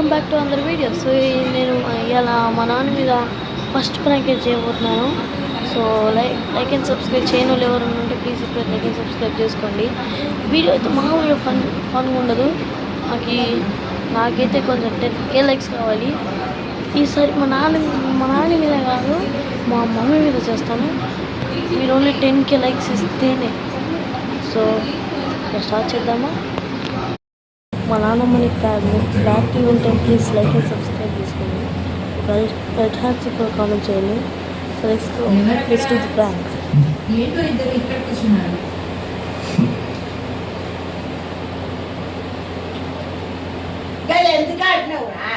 Welcome back to another video. So నేను ఇలా మా నాన్న మీద ఫస్ట్ ప్రాంక్ చేయబోతున్నాను. సో లైక్ అండ్ సబ్స్క్రైబ్ చేయని వాళ్ళు ఎవరు ఉంటే ప్లీజ్ ఇప్పుడు లైక్ అండ్ సబ్స్క్రైబ్ చేసుకోండి. వీడియో అయితే మామూలుగా ఫన్గా ఉండదు. నాకైతే కొంచెం 10K లైక్స్ కావాలి. ఈసారి మా నాన్న మీద కాదు, మా మమ్మీ మీద చేస్తాను. మీరు ఓన్లీ 10K లైక్స్ ఇస్తేనే. సో స్టార్ట్ చేద్దామా? మా నాన్నమ్మని బ్యాక్టివ్ ఉంటే ప్లీజ్ లైక్ అండ్ సబ్స్క్రైబ్ చేసుకోండి. రైట్ హ్యాండ్స్ కూడా కామెంట్ చేయండి. So let's do the prank. ఏంటో ఇద్దరు ఇక్కడ కూర్చున్నారు. ఎందుకు ఆడినావురా?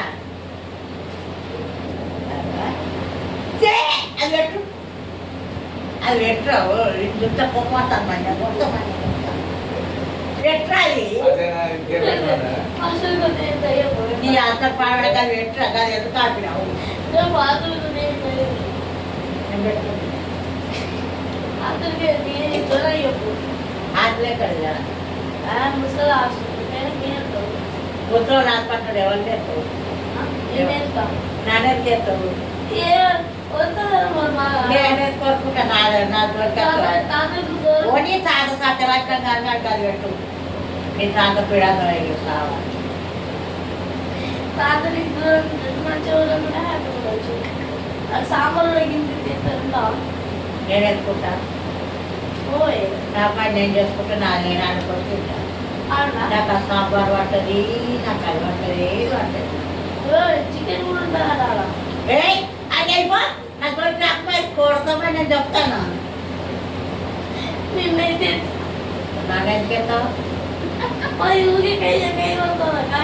అది పెట్టరావు ఇంత పొమ్మతాను మంది మొత్తం పెట్టాలి. నీ అంత పాడగా పెట్టరా కదా ఎందుకు ఆపినావు? ముసలో హాస్పిటల్ ఎవరు చేస్తావు? నానే చేస్తావు. కోరుకుంటా ఓనీ తాత సత్యవాక్యం కాదు పెట్టు. నీ తాత పీడాగా సాంబార్ నేను ఎత్తుకుంటా. నా పని నేను చేసుకుంటా. నాది నేను అనుకొని తింటా. నాకు ఆ సాంబార్ పట్టది, నాకు అది పట్టది, పట్టది. చికెన్ కూడా ఉంటుందా? అది అయిపో నాకు అమ్మాయి కొడతామని నేను చెప్తాను. నిన్నైతే నన్ను ఎందుకెళ్తావు?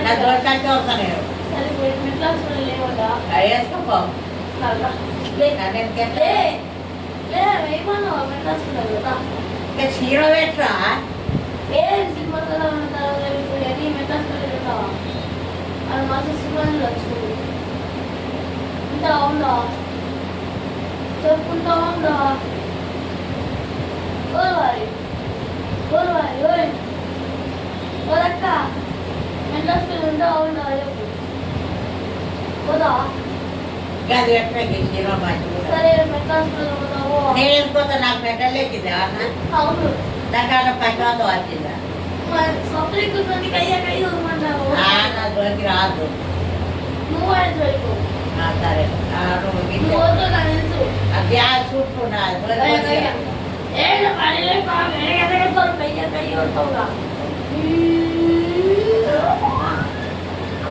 నా దొరకంటే వస్తాను నేను. వేసుకోపో. నన్ను ఎందుకెళ్తా? చీర పెట్టరా? అవునా చెప్పుకుంటా ఉందా? ఓరక్క మెంటల్ ఉందా? అవునా చెప్పు. పోదా? సరే మెంటల్ పోతావు. నేను వెళ్ళిపోతా. నాకు మెంటల్ లేకిందా? అవును. నాకు పైకి వచ్చిందా? సపరేట్ కయ్య వదమంటావు. నా జోలికి రాదు. నువ్వు ఆయన జోలికు. సరే గ్యాస్ చూసుకున్నా.